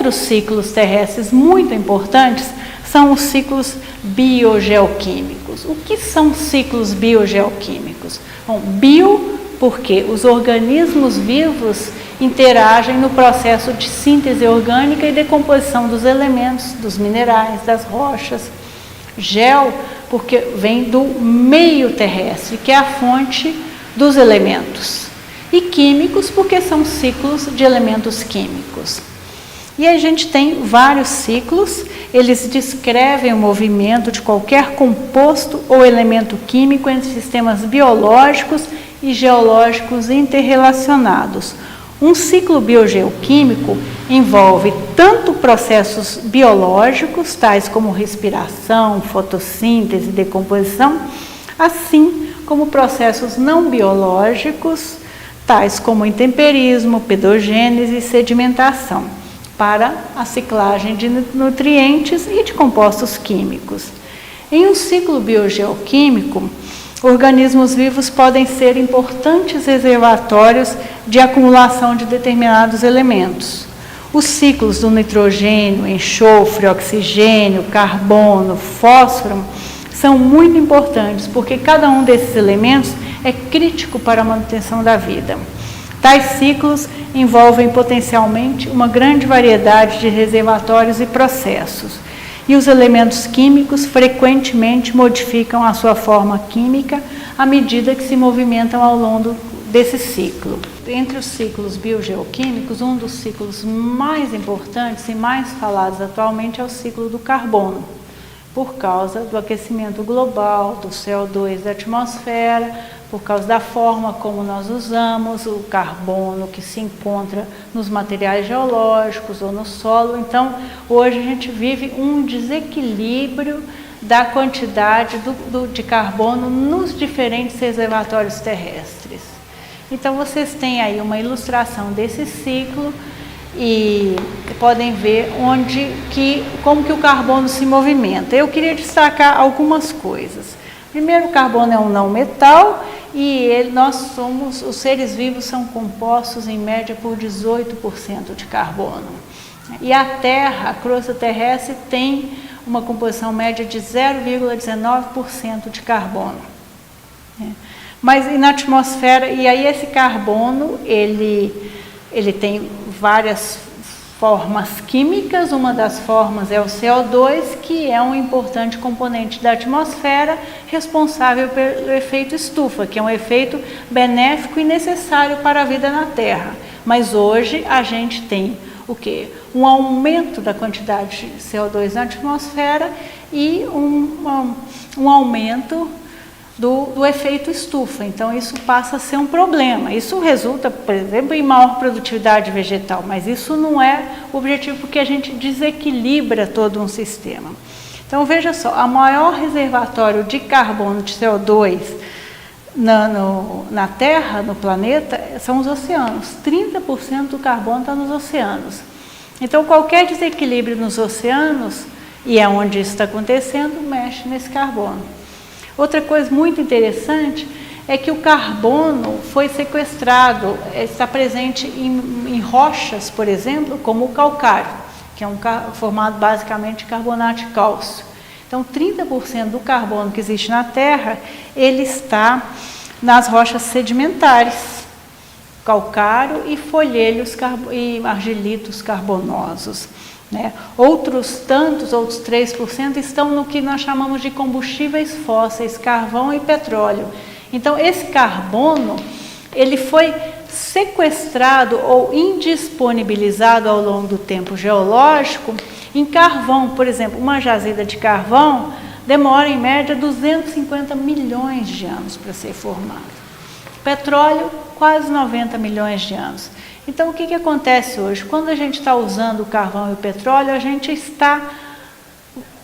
Outros ciclos terrestres muito importantes são os ciclos biogeoquímicos. O que são ciclos biogeoquímicos? Bom, bio, porque os organismos vivos interagem no processo de síntese orgânica e decomposição dos elementos, dos minerais, das rochas. Geo, porque vem do meio terrestre, que é a fonte dos elementos. E químicos, porque são ciclos de elementos químicos. E a gente tem vários ciclos, eles descrevem o movimento de qualquer composto ou elemento químico entre sistemas biológicos e geológicos interrelacionados. Um ciclo biogeoquímico envolve tanto processos biológicos, tais como respiração, fotossíntese e decomposição, assim como processos não biológicos, tais como intemperismo, pedogênese e sedimentação, para a ciclagem de nutrientes e de compostos químicos. Em um ciclo biogeoquímico, organismos vivos podem ser importantes reservatórios de acumulação de determinados elementos. Os ciclos do nitrogênio, enxofre, oxigênio, carbono, fósforo são muito importantes, porque cada um desses elementos é crítico para a manutenção da vida. Tais ciclos envolvem potencialmente uma grande variedade de reservatórios e processos, e os elementos químicos frequentemente modificam a sua forma química à medida que se movimentam ao longo desse ciclo. Entre os ciclos biogeoquímicos, um dos ciclos mais importantes e mais falados atualmente é o ciclo do carbono, por causa do aquecimento global, do CO2 da atmosfera, por causa da forma como nós usamos o carbono que se encontra nos materiais geológicos ou no solo. Então, hoje a gente vive um desequilíbrio da quantidade de carbono nos diferentes reservatórios terrestres. Então, vocês têm aí uma ilustração desse ciclo e podem ver como que o carbono se movimenta. Eu queria destacar algumas coisas. Primeiro, o carbono é um não metal e os seres vivos são compostos em média por 18% de carbono. E a Terra, a crosta terrestre, tem uma composição média de 0,19% de carbono. Mas na atmosfera, e aí esse carbono, ele tem várias formas químicas. Uma das formas é o CO2, que é um importante componente da atmosfera, responsável pelo efeito estufa, que é um efeito benéfico e necessário para a vida na Terra. Mas hoje a gente tem o quê? Um aumento da quantidade de CO2 na atmosfera e um aumento do efeito estufa. Então, isso passa a ser um problema. Isso resulta, por exemplo, em maior produtividade vegetal, mas isso não é o objetivo, porque a gente desequilibra todo um sistema. Então, veja só, o maior reservatório de carbono, de CO2, na Terra, no planeta, são os oceanos. 30% do carbono está nos oceanos. Então, qualquer desequilíbrio nos oceanos, e é onde isso está acontecendo, mexe nesse carbono. Outra coisa muito interessante é que o carbono foi sequestrado, está presente em rochas, por exemplo, como o calcário, que é formado basicamente de carbonato de cálcio. Então, 30% do carbono que existe na Terra, ele está nas rochas sedimentares, calcário e folheiros e argilitos carbonosos. Outros 3% estão no que nós chamamos de combustíveis fósseis, carvão e petróleo. Então, esse carbono, ele foi sequestrado ou indisponibilizado ao longo do tempo geológico em carvão. Por exemplo, uma jazida de carvão demora em média 250 milhões de anos para ser formada. Petróleo, quase 90 milhões de anos. Então, o que acontece hoje? Quando a gente está usando o carvão e o petróleo, a gente está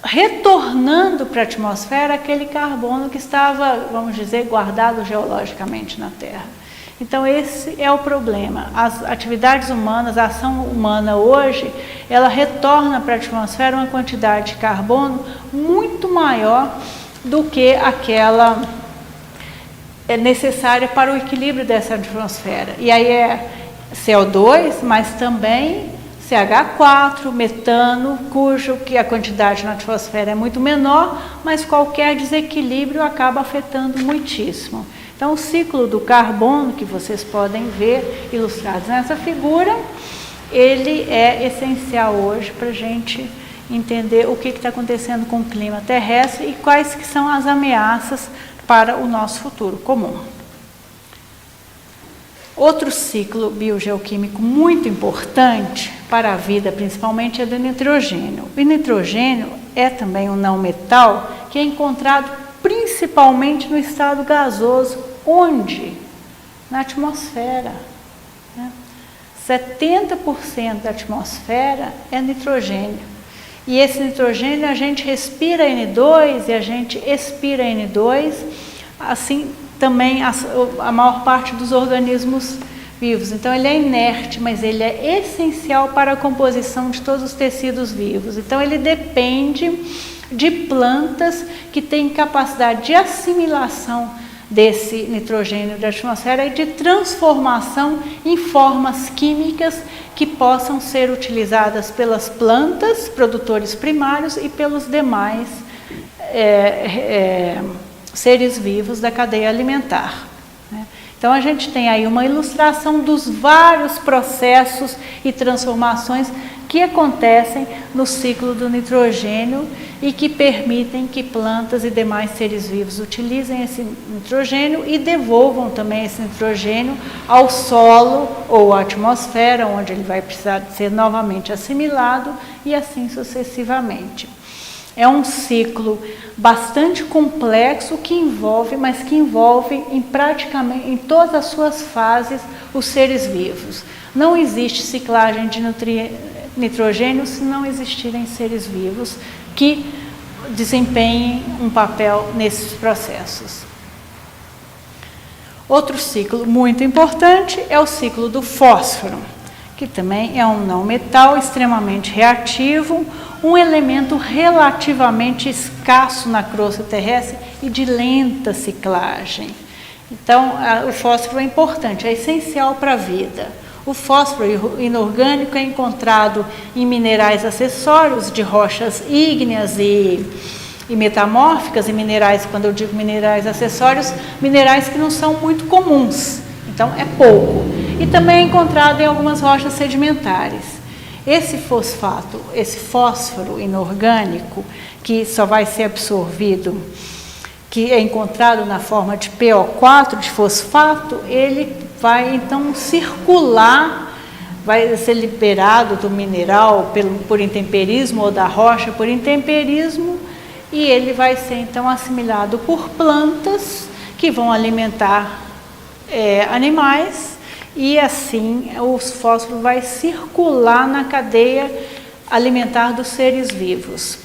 retornando para a atmosfera aquele carbono que estava, vamos dizer, guardado geologicamente na Terra. Então, esse é o problema. As atividades humanas, a ação humana hoje, ela retorna para a atmosfera uma quantidade de carbono muito maior do que aquela necessária para o equilíbrio dessa atmosfera. E aí é CO2, mas também CH4, metano, que a quantidade na atmosfera é muito menor, mas qualquer desequilíbrio acaba afetando muitíssimo. Então, o ciclo do carbono, que vocês podem ver ilustrados nessa figura, ele é essencial hoje para a gente entender o que está acontecendo com o clima terrestre e quais que são as ameaças para o nosso futuro comum. Outro ciclo biogeoquímico muito importante para a vida, principalmente, é do nitrogênio. O nitrogênio é também um não metal que é encontrado principalmente no estado gasoso. Onde? Na atmosfera. 70% da atmosfera é nitrogênio. E esse nitrogênio a gente respira N2 e a gente expira N2, assim também a maior parte dos organismos vivos. Então ele é inerte, mas ele é essencial para a composição de todos os tecidos vivos. Então ele depende de plantas que têm capacidade de assimilação desse nitrogênio da atmosfera e de transformação em formas químicas que possam ser utilizadas pelas plantas, produtores primários, e pelos demais seres vivos da cadeia alimentar. Então a gente tem aí uma ilustração dos vários processos e transformações que acontecem no ciclo do nitrogênio e que permitem que plantas e demais seres vivos utilizem esse nitrogênio e devolvam também esse nitrogênio ao solo ou à atmosfera, onde ele vai precisar ser novamente assimilado e assim sucessivamente. É um ciclo bastante complexo mas que envolve praticamente em todas as suas fases os seres vivos. Não existe ciclagem de nitrogênio se não existirem seres vivos que desempenhem um papel nesses processos. Outro ciclo muito importante é o ciclo do fósforo, que também é um não metal extremamente reativo, um elemento relativamente escasso na crosta terrestre e de lenta ciclagem. Então, o fósforo é importante, é essencial para a vida. O fósforo inorgânico é encontrado em minerais acessórios de rochas ígneas e metamórficas, e minerais, quando eu digo minerais acessórios, minerais que não são muito comuns, então é pouco. E também é encontrado em algumas rochas sedimentares. Esse fósforo inorgânico, que só vai ser absorvido, que é encontrado na forma de PO4, de fosfato, ele vai então circular, vai ser liberado do mineral por intemperismo ou da rocha por intemperismo, e ele vai ser então assimilado por plantas que vão alimentar animais, e assim o fósforo vai circular na cadeia alimentar dos seres vivos.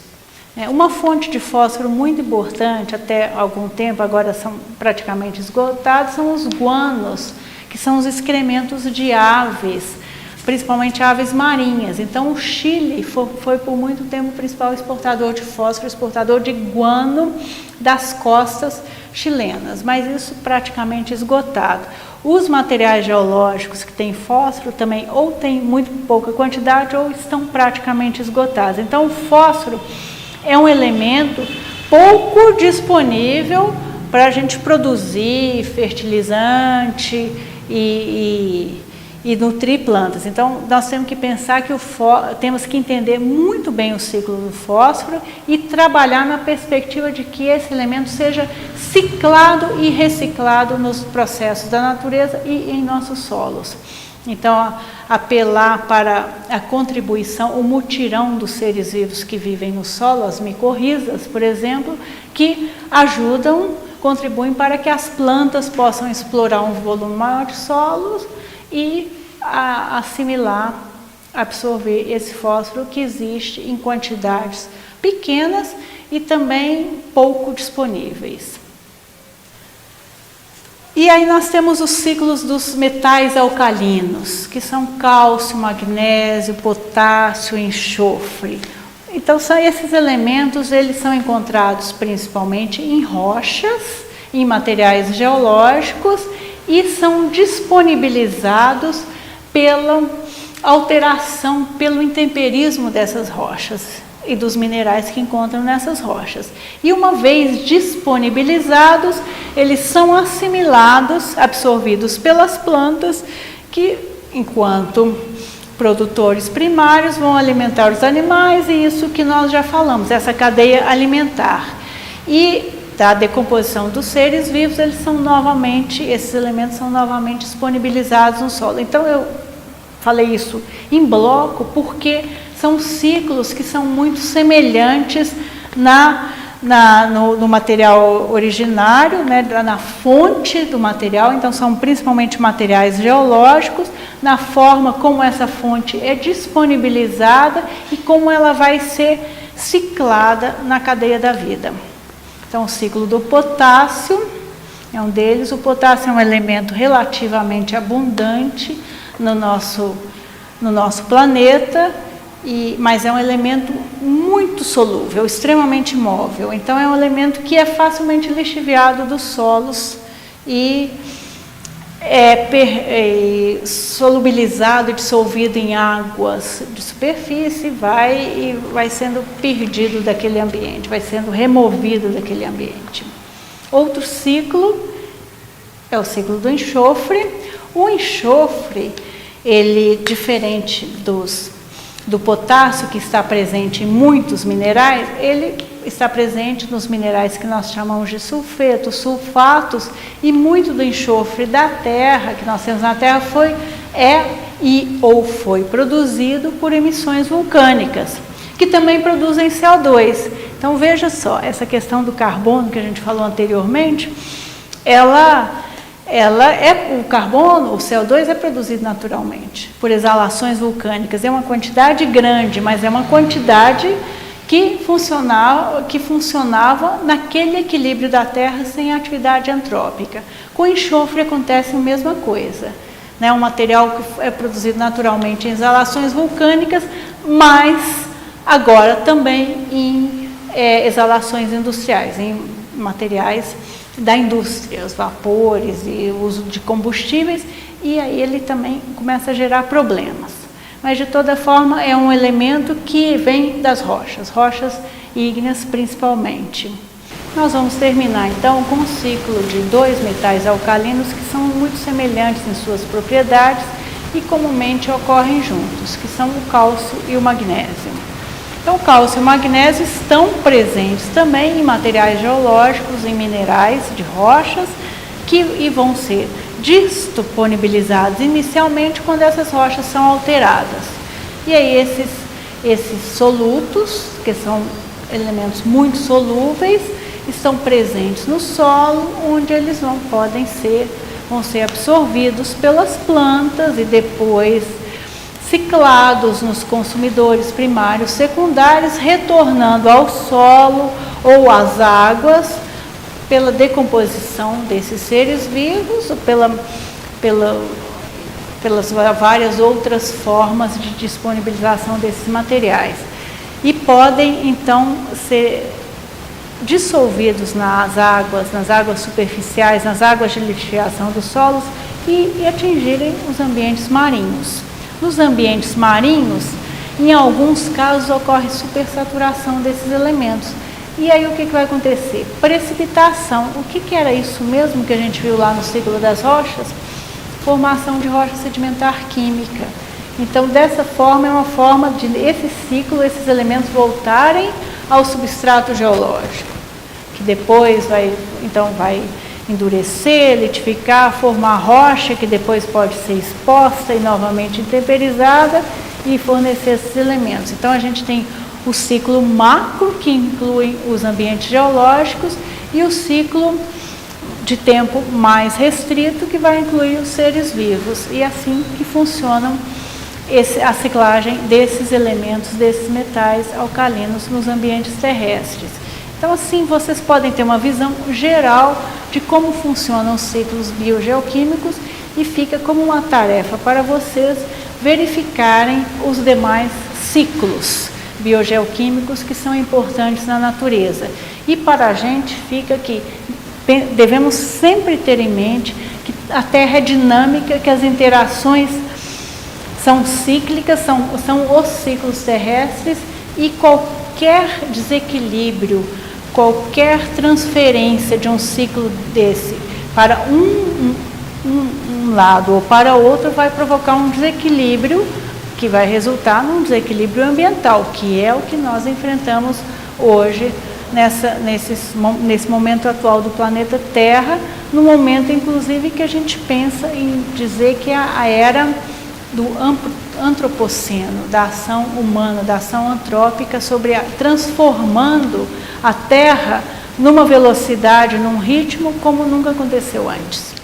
Uma fonte de fósforo muito importante, até algum tempo, agora são praticamente esgotados, são os guanos, que são os excrementos de aves, principalmente aves marinhas. Então o Chile foi por muito tempo o principal exportador de fósforo, exportador de guano das costas chilenas, mas isso praticamente esgotado. Os materiais geológicos que têm fósforo também ou têm muito pouca quantidade ou estão praticamente esgotados. Então o fósforo é um elemento pouco disponível para a gente produzir fertilizante e nutrir plantas. Então, nós temos que pensar que temos que entender muito bem o ciclo do fósforo e trabalhar na perspectiva de que esse elemento seja ciclado e reciclado nos processos da natureza e em nossos solos. Então, apelar para a contribuição, o mutirão dos seres vivos que vivem no solo, as micorrizas, por exemplo, que contribuem para que as plantas possam explorar um volume maior de solos e assimilar, absorver esse fósforo que existe em quantidades pequenas e também pouco disponíveis. E aí nós temos os ciclos dos metais alcalinos, que são cálcio, magnésio, potássio, enxofre. Então, esses elementos, eles são encontrados principalmente em rochas, em materiais geológicos, e são disponibilizados alteração pelo intemperismo dessas rochas e dos minerais que encontram nessas rochas. E uma vez disponibilizados, eles são assimilados, absorvidos pelas plantas, que, enquanto produtores primários, vão alimentar os animais, e isso que nós já falamos, essa cadeia alimentar. E da decomposição dos seres vivos, esses elementos são novamente disponibilizados no solo. Então, eu falei isso em bloco porque são ciclos que são muito semelhantes no material originário, né, na fonte do material. Então, são principalmente materiais geológicos, na forma como essa fonte é disponibilizada e como ela vai ser ciclada na cadeia da vida. Então, o ciclo do potássio é um deles. O potássio é um elemento relativamente abundante no nosso planeta, mas é um elemento muito solúvel, extremamente móvel. Então, é um elemento que é facilmente lixiviado dos solos e é solubilizado e dissolvido em águas de superfície, vai sendo perdido daquele ambiente, vai sendo removido daquele ambiente. Outro ciclo é o ciclo do enxofre. O enxofre, ele, diferente do potássio, que está presente em muitos minerais, ele está presente nos minerais que nós chamamos de sulfetos, sulfatos, e muito do enxofre da Terra, que nós temos na Terra, foi produzido por emissões vulcânicas, que também produzem CO2. Então, veja só, essa questão do carbono que a gente falou anteriormente, o carbono, o CO2 é produzido naturalmente, por exalações vulcânicas. É uma quantidade grande, mas é uma quantidade que funcionava naquele equilíbrio da Terra sem atividade antrópica. Com enxofre acontece a mesma coisa, né? Um material que é produzido naturalmente em exalações vulcânicas, mas agora também em exalações industriais, em materiais da indústria, os vapores e o uso de combustíveis, e aí ele também começa a gerar problemas. Mas, de toda forma, é um elemento que vem das rochas ígneas principalmente. Nós vamos terminar, então, com um ciclo de dois metais alcalinos que são muito semelhantes em suas propriedades e comumente ocorrem juntos, que são o cálcio e o magnésio. Então, o cálcio e o magnésio estão presentes também em materiais geológicos, em minerais de rochas, e vão ser disponibilizados inicialmente quando essas rochas são alteradas. E aí esses solutos, que são elementos muito solúveis, estão presentes no solo, onde eles vão ser absorvidos pelas plantas e depois ciclados nos consumidores primários, secundários, retornando ao solo ou às águas pela decomposição desses seres vivos, ou pelas várias outras formas de disponibilização desses materiais. E podem, então, ser dissolvidos nas águas superficiais, nas águas de lixiviação dos solos e atingirem os ambientes marinhos. Nos ambientes marinhos, em alguns casos, ocorre supersaturação desses elementos. E aí o que vai acontecer? Precipitação. O que era isso mesmo que a gente viu lá no ciclo das rochas? Formação de rocha sedimentar química. Então, dessa forma, é uma forma de esse ciclo, esses elementos voltarem ao substrato geológico, que depois vai endurecer, litificar, formar rocha, que depois pode ser exposta e novamente intemperizada e fornecer esses elementos. Então, a gente tem o ciclo macro, que inclui os ambientes geológicos, e o ciclo de tempo mais restrito, que vai incluir os seres vivos. E assim que funcionam a ciclagem desses elementos, desses metais alcalinos nos ambientes terrestres. Então, assim, vocês podem ter uma visão geral de como funcionam os ciclos biogeoquímicos, e fica como uma tarefa para vocês verificarem os demais ciclos biogeoquímicos que são importantes na natureza. E para a gente fica que devemos sempre ter em mente que a Terra é dinâmica, que as interações são cíclicas, são os ciclos terrestres, e qualquer desequilíbrio, qualquer transferência de um ciclo desse para um lado ou para outro vai provocar um desequilíbrio que vai resultar num desequilíbrio ambiental, que é o que nós enfrentamos hoje nesse momento atual do planeta Terra, no momento inclusive que a gente pensa em dizer que é a era do antropoceno, da ação humana, da ação antrópica transformando a Terra numa velocidade, num ritmo como nunca aconteceu antes.